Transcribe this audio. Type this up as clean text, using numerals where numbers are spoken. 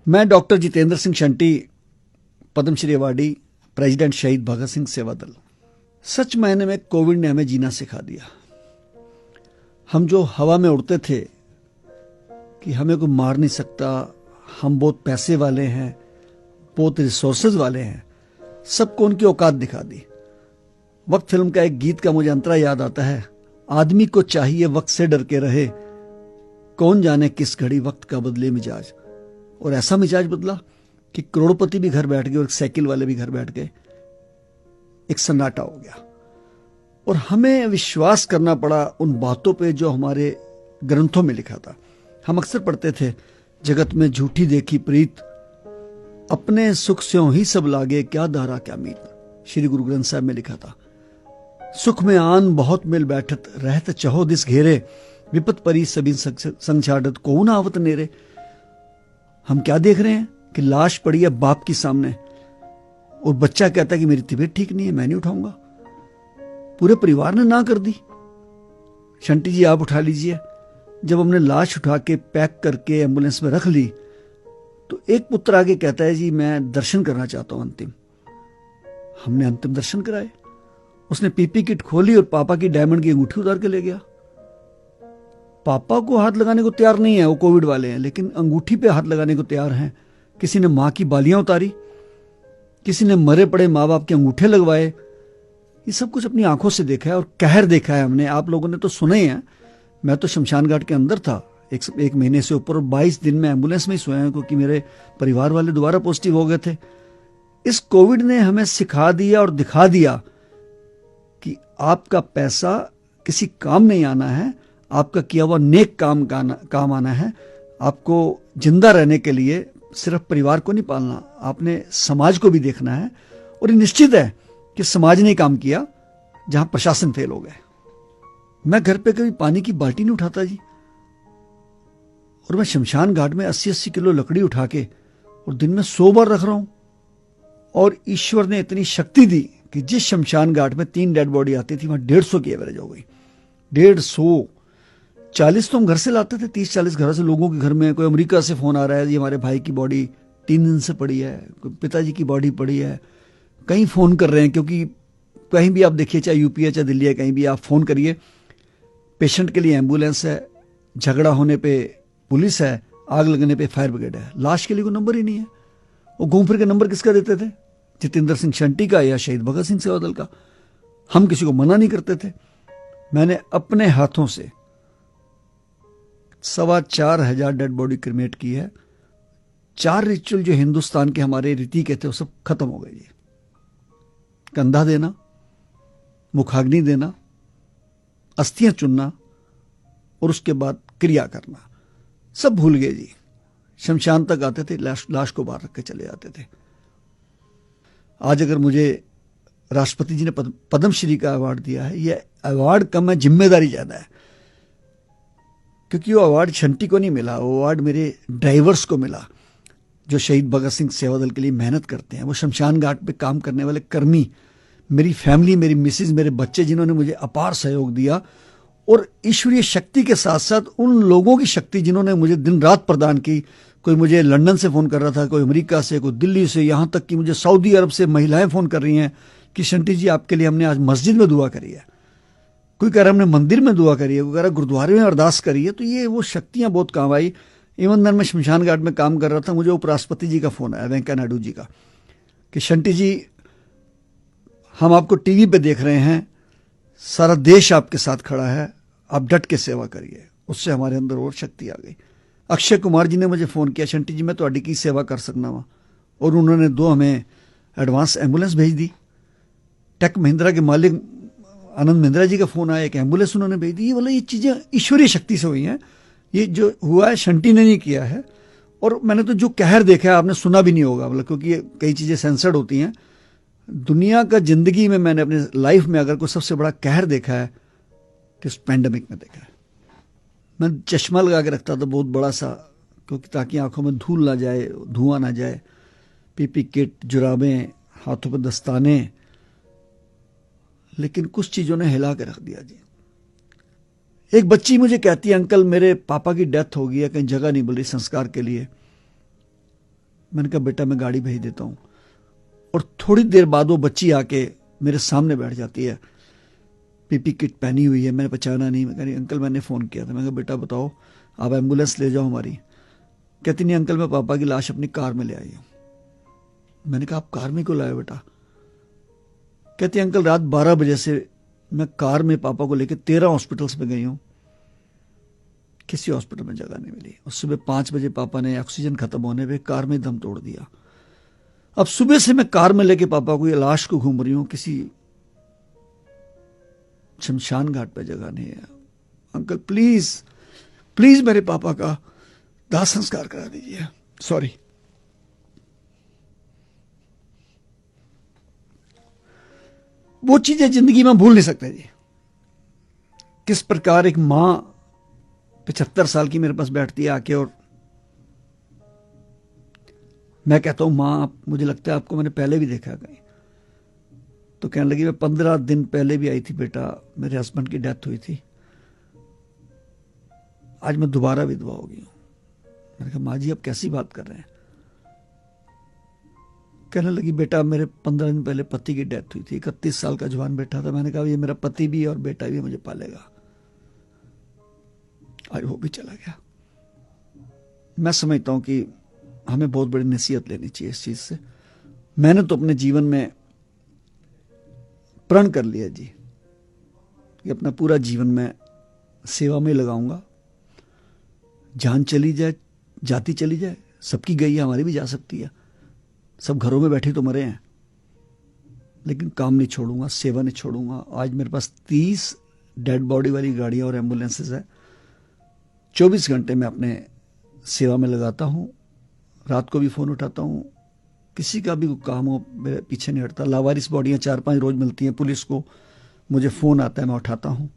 मैं doctor Jitendra Singh Shunty, Padmashri awardee, president Shaheed Bhagat Singh सेवा दल। सच मायने में कोविड ने हमें जीना सिखा दिया। हम जो हवा में उड़ते थे कि हमें कोई मार नहीं सकता, हम बहुत पैसे वाले हैं, बहुत रिसोर्सेज वाले हैं, सबको उनकी औकात दिखा दी। वक्त फिल्म का एक गीत का मुझे अंतरा याद आता है, आदमी को चाहिए वक्त से डर के रहे, कौन जाने किस घड़ी वक्त का बदले मिजाज। और ऐसा मिजाज बदला कि करोड़पति भी घर बैठ गए और साइकिल वाले भी घर बैठ गए। एक सन्नाटा हो गया और हमें विश्वास करना पड़ा उन बातों पे जो हमारे ग्रंथों में लिखा था। हम अक्सर पढ़ते थे, जगत में झूठी देखी प्रीत, अपने सुख स्यों ही सब लागे, क्या दारा क्या मीत। श्री गुरु ग्रंथ साहब में लिखा था, सुख में आन बहुत मिल बैठत, रहत चहो दिस घेरे, विपत परी सभी संग छाड़त, को ना आवत नेरे। हम क्या देख रहे हैं कि लाश पड़ी है बाप की सामने और बच्चा कहता है कि मेरी तबीयत ठीक नहीं है, मैं नहीं उठाऊंगा। पूरे परिवार ने ना कर दी, शंटी जी आप उठा लीजिए। जब हमने लाश उठा के पैक करके एम्बुलेंस में रख ली तो एक पुत्र आगे कहता है, जी मैं दर्शन करना चाहता हूं अंतिम। हमने अंतिम दर्शन कराए। उसने पीपी किट खोली और पापा की डायमंड की अंगूठी उतार के ले गया। पापा को हाथ लगाने को तैयार नहीं है, वो कोविड वाले हैं, लेकिन अंगूठी पे हाथ लगाने को तैयार हैं। किसी ने मां की बालियां उतारी, किसी ने मरे पड़े मां बाप के अंगूठे लगवाए। ये सब कुछ अपनी आंखों से देखा है और कहर देखा है हमने। आप लोगों ने तो सुना ही है। मैं तो शमशान घाट के अंदर था एक महीने से ऊपर और 22 दिन में एम्बुलेंस में ही सोया हूं, क्योंकि मेरे परिवार वाले दोबारा पॉजिटिव हो गए थे। इस कोविड ने हमें सिखा दिया और दिखा दिया कि आपका पैसा किसी काम नहीं आना है, आपका किया हुआ नेक काम आना है। आपको जिंदा रहने के लिए सिर्फ परिवार को नहीं पालना, आपने समाज को भी देखना है। और ये निश्चित है कि समाज ने काम किया जहां प्रशासन फेल हो गए। मैं घर पे कभी पानी की बाल्टी नहीं उठाता जी, और मैं शमशान घाट में 80-80 किलो लकड़ी उठा के और दिन में 100 बार रख रहा हूं। और ईश्वर ने इतनी शक्ति दी कि जिस शमशान घाट में 3 डेड बॉडी आती थी, वहां 150 की एवरेज हो गई। 150, 40 तो हम घर से लाते थे, 30-40 घर से लोगों के घर में। कोई अमेरिका से फोन आ रहा है, ये हमारे भाई की बॉडी 3 दिन से पड़ी है, कोई पिताजी की बॉडी पड़ी है। कहीं फोन कर रहे हैं, क्योंकि कहीं भी आप देखिए, चाहे यूपी है चाहे दिल्ली है, कहीं भी आप फोन करिए, पेशेंट के लिए एम्बुलेंस है, झगड़ा होने पे पुलिस है, आग लगने पे फायर ब्रिगेड है। लाश के लिए कोई नंबर ही नहीं है। वो घूम फिर के नंबर किसका देते थे? जितेंद्र सिंह शंटी का या शहीद भगत सिंह सेवा दल का। हम किसी को मना नहीं करते थे। मैंने अपने हाथों से 4,2500 डेड बॉडी क्रिमेट की है। 4 रिचुअल जो हिंदुस्तान के हमारे रीति के थे वो सब खत्म हो गए जी। कंधा देना, मुखाग्नि देना, अस्थियां चुनना और उसके बाद क्रिया करना, सब भूल गए जी। शमशान तक आते थे, लाश को बाहर रख के चले जाते थे। आज अगर मुझे राष्ट्रपति जी ने पद्मश्री का अवार्ड दिया है, यह अवार्ड कम है, जिम्मेदारी ज्यादा है। क्योंकि वो अवार्ड शंटी को नहीं मिला, वो अवार्ड मेरे ड्राइवर्स को मिला, जो शहीद भगत सिंह सेवा दल के लिए मेहनत करते हैं। वो शमशान घाट पे काम करने वाले कर्मी, मेरी फैमिली, मेरी मिसेज, मेरे बच्चे, जिन्होंने मुझे अपार सहयोग दिया। और ईश्वरीय शक्ति के साथ साथ उन लोगों की शक्ति जिन्होंने मुझे दिन रात प्रदान की। कोई मुझे लंदन से फोन कर रहा था, कोई अमेरिका से, कोई दिल्ली से, यहां तक कि मुझे सऊदी अरब से महिलाएं फोन कर रही हैं कि शंटी जी आपके लिए हमने आज मस्जिद में दुआ करी है। कोई कह रहा हमने मंदिर में दुआ करी है, कोई कह रहा गुरुद्वारे में अरदास करी है। तो ये वो शक्तियां बहुत काम आई। इवन दिन मैं शमशान घाट में काम कर रहा था, मुझे उपराष्ट्रपति जी का फोन आया, वेंकैया नायडू जी का, कि शंटी जी हम आपको टीवी पे देख रहे हैं, सारा देश आपके साथ खड़ा है, आप डट के सेवा करिए। उससे हमारे अंदर और शक्ति आ गई। अक्षय कुमार जी ने मुझे फोन किया, शंटी जी मैं तो की सेवा कर सकना वहां, और उन्होंने 2 हमें एडवांस एम्बुलेंस भेज दी। टेक महिंद्रा के मालिक आनंद महिंद्रा जी का फोन आया, एक एम्बुलेंस उन्होंने भेज दी। ये चीजें ईश्वरीय शक्ति से हुई हैं। ये जो हुआ है शंटी ने नहीं किया है। और मैंने तो जो कहर देखा है आपने सुना भी नहीं होगा, मतलब, क्योंकि कई चीजें सेंसर्ड होती हैं। दुनिया का जिंदगी में मैंने अपने लाइफ में अगर कोई सबसे बड़ा कहर देखा है तो इस पैंडेमिक में देखा है। मैं चश्मा लगा के रखता था बहुत बड़ा सा, क्योंकि ताकि आंखों में धूल ना जाए, धुआं ना जाए। पीपी किट, जुराबें, हाथों पर दस्ताने, लेकिन कुछ चीजों ने हिला के रख दिया जी। एक बच्ची मुझे कहती है, अंकल मेरे पापा की डेथ हो गई है, कहीं जगह नहीं मिल रही संस्कार के लिए। मैंने कहा बेटा मैं गाड़ी भेज देता हूँ। और थोड़ी देर बाद वो बच्ची आके मेरे सामने बैठ जाती है, पीपी किट पहनी हुई है, मैंने पहचाना नहीं। मैं कह रही अंकल मैंने फ़ोन किया था। मैं कहा बेटा बताओ, आप एम्बुलेंस ले जाओ हमारी। कहती नहीं अंकल मैं पापा की लाश अपनी कार में ले आई हूँ। मैंने कहा आप कार में क्यों लाए बेटा? कहती अंकल रात 12 बजे से मैं कार में पापा को लेकर 13 हॉस्पिटल्स में गई हूँ, किसी हॉस्पिटल में जगह नहीं मिली। और सुबह 5 बजे पापा ने ऑक्सीजन खत्म होने पे कार में दम तोड़ दिया। अब सुबह से मैं कार में लेके पापा को, ये लाश को घूम रही हूँ, किसी शमशान घाट पे जगह नहीं है। अंकल प्लीज प्लीज मेरे पापा का दाह संस्कार करा दीजिए। सॉरी। वो चीजें जिंदगी में भूल नहीं सकते जी। किस प्रकार एक मां 75 साल की मेरे पास बैठती है आके, और मैं कहता हूं मां मुझे लगता है आपको मैंने पहले भी देखा कहीं। तो कहने लगी मैं 15 दिन पहले भी आई थी बेटा, मेरे हस्बैंड की डेथ हुई थी, आज मैं दोबारा विधवा हो गई हूं। मैंने कहा माँ जी आप कैसी बात कर रहे हैं? कहने लगी बेटा मेरे 15 दिन पहले पति की डेथ हुई थी, 31 साल का जवान बेटा था। मैंने कहा ये मेरा पति भी और बेटा भी मुझे पालेगा। आज वो भी चला गया। मैं समझता हूं कि हमें बहुत बड़ी नसीहत लेनी चाहिए इस चीज से। मैंने तो अपने जीवन में प्रण कर लिया जी कि अपना पूरा जीवन मैं सेवा में लगाऊंगा। जान चली जाए, जाती चली जाए, सबकी गई है, हमारी भी जा सकती है। सब घरों में बैठे तो मरे हैं, लेकिन काम नहीं छोड़ूंगा, सेवा नहीं छोड़ूंगा। आज मेरे पास 30 डेड बॉडी वाली गाड़ियां और एम्बुलेंसेस है। 24 घंटे मैं अपने सेवा में लगाता हूं। रात को भी फोन उठाता हूं, किसी का भी कोई काम हो मेरे पीछे नहीं हटता। लावारिस बॉडियां 4-5 रोज मिलती हैं पुलिस को, मुझे फोन आता है, मैं उठाता हूं।